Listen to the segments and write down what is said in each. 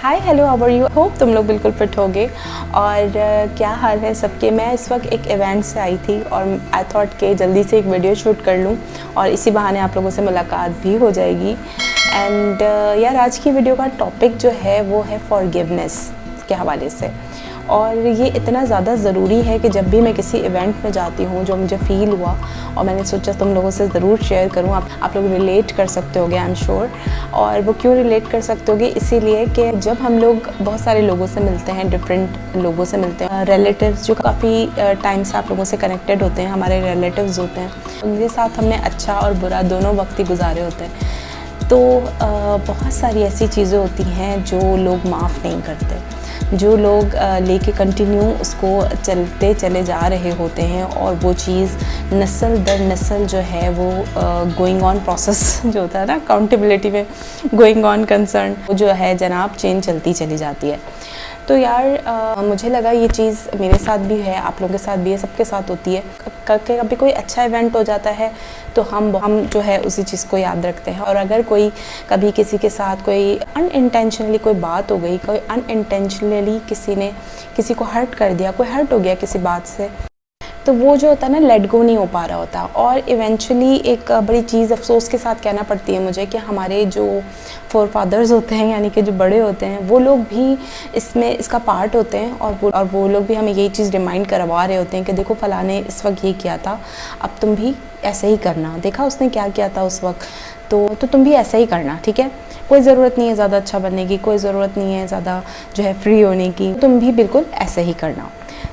Hi hello how are you. Hope तुम लोग बिल्कुल फिट होगे। और क्या हाल है सबके। मैं इस वक्त एक इवेंट से आई थी और आई थॉट कि जल्दी से एक वीडियो शूट कर लूँ और इसी बहाने आप लोगों से मुलाकात भी हो जाएगी। एंड यार आज की वीडियो का टॉपिक जो है वो है फॉरगिवनेस के हवाले से। और ये इतना ज़्यादा ज़रूरी है कि जब भी मैं किसी इवेंट में जाती हूँ जो मुझे फ़ील हुआ और मैंने सोचा तुम लोगों से ज़रूर शेयर करूँ। आप लोग रिलेट कर सकते होगे आई एम श्योर। और वो क्यों रिलेट कर सकते होगे, इसीलिए कि जब हम लोग बहुत सारे लोगों से मिलते हैं, डिफरेंट लोगों से मिलते हैं, रिलेटिव्स जो काफ़ी टाइम से आप लोगों से कनेक्टेड होते हैं, हमारे रिलेटिव्स होते हैं, उनके साथ हमने अच्छा और बुरा दोनों वक्त ही गुजारे होते हैं। तो बहुत सारी ऐसी चीज़ें होती हैं जो लोग माफ़ नहीं करते, जो लोग लेके कंटिन्यू उसको चलते चले जा रहे होते हैं और वो चीज़ नस्ल दर नस्ल जो है वो गोइंग ऑन प्रोसेस जो होता है ना अकाउंटेबिलिटी में, गोइंग ऑन कंसर्न जो है जनाब, चेन चलती चली जाती है। तो यार मुझे लगा ये चीज़ मेरे साथ भी है, आप लोगों के साथ भी है, सबके साथ होती है। कभी कोई अच्छा इवेंट हो जाता है तो हम जो है उसी चीज़ को याद रखते हैं। और अगर कोई कभी किसी के साथ कोई अनइंटेंशनली कोई बात हो गई, कोई अनइंटेंशनली किसी ने किसी को हर्ट कर दिया, कोई हर्ट हो गया किसी बात से, तो वो जो होता है ना लेट गो नहीं हो पा रहा होता। और इवेंचुअली एक बड़ी चीज़ अफसोस के साथ कहना पड़ती है मुझे कि हमारे जो फोर फादर्स होते हैं, यानी कि जो बड़े होते हैं, वो लोग भी इसका पार्ट होते हैं। और वो लोग भी हमें यही चीज़ रिमाइंड करवा रहे होते हैं कि देखो फ़लाँ ने इस वक्त ये किया था, अब तुम भी ऐसे ही करना, देखा उसने क्या किया था उस वक्त, तो तुम भी ऐसा ही करना, ठीक है। कोई ज़रूरत नहीं है ज़्यादा अच्छा बनने की, कोई ज़रूरत नहीं है ज़्यादा जो है फ्री होने की, तुम भी बिल्कुल ऐसे ही करना।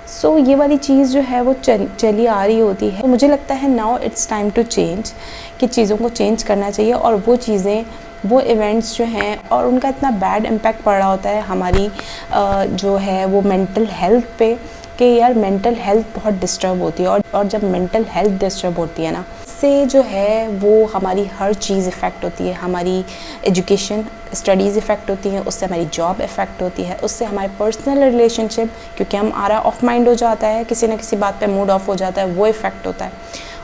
सो ये वाली चीज़ जो है वो चली आ रही होती है। तो मुझे लगता है now it's time to change, कि चीज़ों को चेंज करना चाहिए। और वो चीज़ें, वो इवेंट्स जो हैं और उनका इतना बैड इम्पैक्ट पड़ रहा होता है हमारी जो है वो मेंटल हेल्थ पे, कि यार मेंटल हेल्थ बहुत डिस्टर्ब होती है। और जब मेंटल हेल्थ डिस्टर्ब होती है ना, से जो है वो हमारी हर चीज़ इफ़ेक्ट होती है। हमारी एजुकेशन स्टडीज़ इफ़ेक्ट होती हैं, उससे हमारी जॉब इफ़ेक्ट होती है, उससे हमारे पर्सनल रिलेशनशिप, क्योंकि हमारा ऑफ माइंड हो जाता है, किसी न किसी बात पे मूड ऑफ हो जाता है, वो इफ़ेक्ट होता है।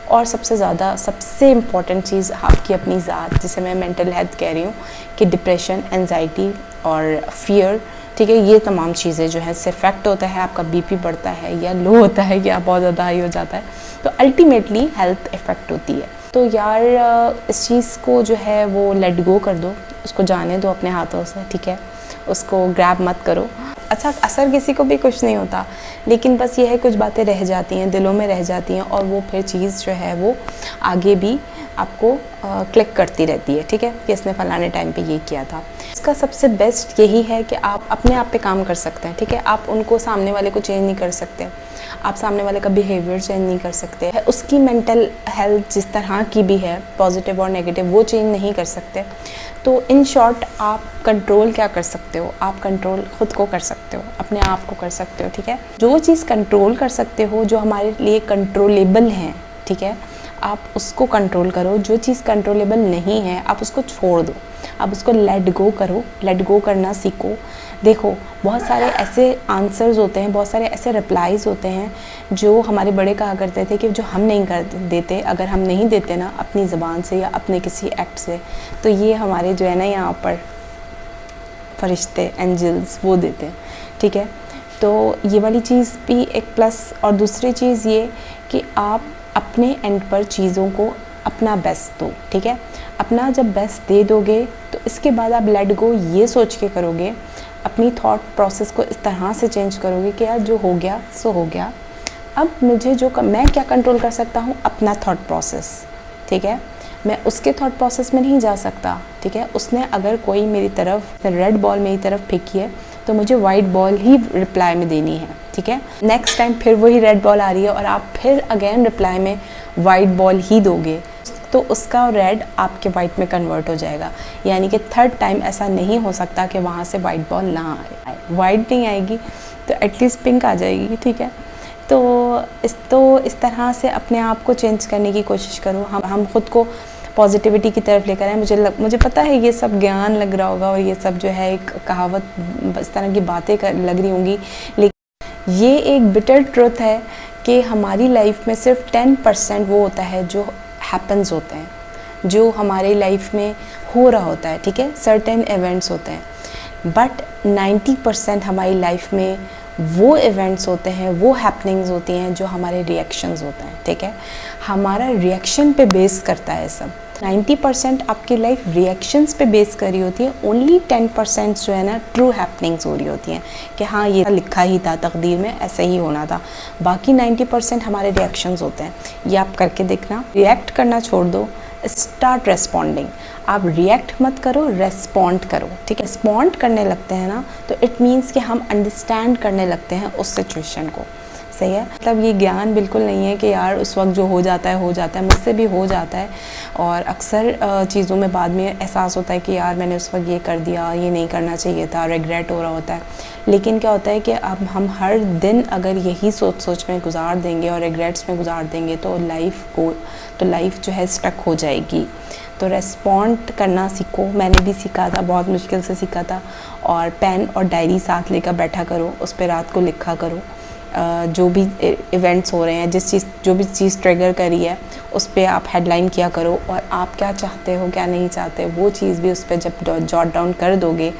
और सबसे ज़्यादा सबसे इम्पॉर्टेंट चीज़ आपकी अपनी ज़ात, जिसे मैं मेंटल हेल्थ कह रही हूँ, कि डिप्रेशन, एंजाइटी और फियर, ठीक है, ये तमाम चीज़ें जो है इससे इफ़ेक्ट होता है। आपका बीपी बढ़ता है या लो होता है या बहुत ज़्यादा हाई हो जाता है, तो अल्टीमेटली हेल्थ इफ़ेक्ट होती है। तो यार इस चीज़ को जो है वो लेट गो कर दो, उसको जाने दो अपने हाथों से, ठीक है, उसको ग्रैब मत करो। अच्छा, असर किसी को भी कुछ नहीं होता, लेकिन बस ये है कुछ बातें रह जाती हैं, दिलों में रह जाती हैं, और वो फिर चीज़ जो है वो आगे भी आपको क्लिक करती रहती है, ठीक है, कि इसने फलाने टाइम पे ये किया था। इसका सबसे बेस्ट यही है कि आप अपने आप पे काम कर सकते हैं, ठीक है। आप उनको, सामने वाले को चेंज नहीं कर सकते, आप सामने वाले का बिहेवियर चेंज नहीं कर सकते, उसकी मेंटल हेल्थ जिस तरह की भी है, पॉजिटिव और नेगेटिव, वो चेंज नहीं कर सकते। तो इन शॉर्ट आप कंट्रोल क्या कर सकते हो, आप कंट्रोल ख़ुद को कर सकते हो, अपने आप को कर सकते हो, ठीक है। जो चीज़ कंट्रोल कर सकते हो, जो हमारे लिए कंट्रोलेबल हैं, ठीक है, आप उसको कंट्रोल करो। जो चीज़ कंट्रोलेबल नहीं है आप उसको छोड़ दो, आप उसको लेट गो करो, लेट गो करना सीखो। देखो बहुत सारे ऐसे आंसर्स होते हैं, बहुत सारे ऐसे रिप्लाइज़ होते हैं जो हमारे बड़े कहा करते थे कि जो हम नहीं कर देते, अगर हम नहीं देते ना अपनी ज़बान से या अपने किसी एक्ट से, तो ये हमारे जो है ना यहाँ पर फरिश्ते, एंजल्स, वो देते हैं, ठीक है। तो ये वाली चीज़ भी एक प्लस। और दूसरी चीज़ ये कि आप अपने एंड पर चीज़ों को अपना बेस्ट दो, ठीक है। अपना जब बेस्ट दे दोगे तो इसके बाद आप लेट गो ये सोच के करोगे, अपनी थॉट प्रोसेस को इस तरह से चेंज करोगे कि यार जो हो गया सो हो गया, अब मुझे मैं क्या कंट्रोल कर सकता हूँ, अपना थॉट प्रोसेस, ठीक है। मैं उसके थॉट प्रोसेस में नहीं जा सकता, ठीक है। उसने अगर कोई मेरी तरफ रेड बॉल मेरी तरफ फेंकी है तो मुझे वाइट बॉल ही रिप्लाई में देनी है, ठीक है। नेक्स्ट टाइम फिर वही रेड बॉल आ रही है और आप फिर अगेन रिप्लाई में वाइट बॉल ही दोगे, तो उसका रेड आपके वाइट में कन्वर्ट हो जाएगा। यानी कि थर्ड टाइम ऐसा नहीं हो सकता कि वहाँ से वाइट बॉल ना आए, वाइट नहीं आएगी तो एटलीस्ट पिंक आ जाएगी, ठीक है। तो इस तरह से अपने आप को चेंज करने की कोशिश करो। हम खुद को पॉजिटिविटी की तरफ लेकर आए। मुझे पता है ये सब ज्ञान लग रहा होगा और ये सब जो है एक कहावत, इस तरह की बातें लग रही होंगी, लेकिन ये एक बिटर ट्रुथ है कि हमारी लाइफ में सिर्फ 10% वो होता है जो हैपन्स होते हैं, जो हमारी लाइफ में हो रहा होता है, ठीक है। सर्टेन इवेंट्स होते हैं, बट 90% हमारी लाइफ में वो इवेंट्स होते हैं, वो हैपनिंग्स होती हैं जो हमारे रिएक्शंस होते हैं, ठीक है। हमारा रिएक्शन पे बेस करता है सब। 90% आपकी लाइफ रिएक्शंस पे बेस कर रही होती है, ओनली 10% जो है ना ट्रू हैपनिंग्स हो रही होती हैं कि हाँ ये लिखा ही था तकदीर में, ऐसा ही होना था। बाकी 90% हमारे रिएक्शंस होते हैं। ये आप करके देखना, रिएक्ट करना छोड़ दो, स्टार्ट रेस्पॉन्डिंग। आप रिएक्ट मत करो, रेस्पॉन्ड करो, ठीक है। रिस्पॉन्ड करने लगते हैं ना तो इट मीन्स कि हम अंडरस्टैंड करने लगते हैं उस सिचुएशन को, सही है। मतलब ये ज्ञान बिल्कुल नहीं है कि यार उस वक्त जो हो जाता है, मुझसे भी हो जाता है। और अक्सर चीज़ों में बाद में एहसास होता है कि यार मैंने उस वक्त ये कर दिया, ये नहीं करना चाहिए था, रिग्रेट हो रहा होता है। लेकिन क्या होता है कि अब हम हर दिन अगर यही सोच में गुजार देंगे और रिग्रेट्स में गुजार देंगे तो लाइफ जो है स्टक हो जाएगी। तो रेस्पॉन्ड करना सीखो। मैंने भी सीखा था, बहुत मुश्किल से सीखा था। और पेन और डायरी साथ लेकर बैठा करो, उस पर रात को लिखा करो जो भी इवेंट्स हो रहे हैं, जो भी चीज़ ट्रिगर करी है उस पर आप हेडलाइन किया करो। और आप क्या चाहते हो, क्या नहीं चाहते, वो चीज़ भी उस पर जब जॉट डाउन कर दोगे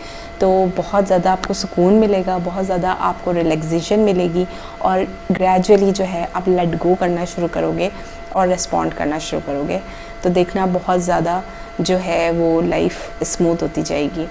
तो बहुत ज़्यादा आपको सुकून मिलेगा, बहुत ज़्यादा आपको रिलैक्सेशन मिलेगी। और ग्रेजुअली जो है आप लेट गो करना शुरू करोगे और रिस्पॉन्ड करना शुरू करोगे, तो देखना बहुत ज़्यादा जो है वो लाइफ स्मूथ होती जाएगी।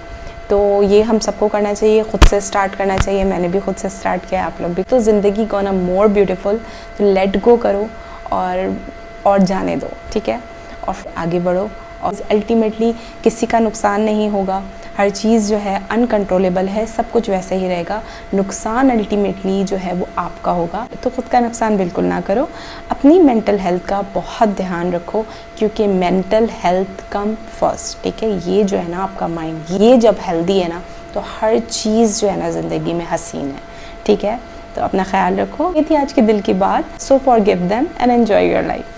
तो ये हम सबको करना चाहिए, ख़ुद से स्टार्ट करना चाहिए। मैंने भी खुद से स्टार्ट किया, आप लोग भी। तो ज़िंदगी गोना मोर ब्यूटीफुल, तो लेट गो करो और जाने दो, ठीक है, और आगे बढ़ो। और अल्टीमेटली किसी का नुकसान नहीं होगा, हर चीज़ जो है अनकंट्रोलेबल है, सब कुछ वैसे ही रहेगा। नुकसान अल्टीमेटली जो है वो आपका होगा, तो ख़ुद का नुकसान बिल्कुल ना करो। अपनी मेंटल हेल्थ का बहुत ध्यान रखो, क्योंकि मेंटल हेल्थ कम फर्स्ट, ठीक है। ये जो है ना आपका माइंड, ये जब हेल्दी है ना तो हर चीज़ जो है ना ज़िंदगी में हसीन है, ठीक है। तो अपना ख्याल रखो। ये थी आज के दिल की बात। So forgive them and enjoy your life.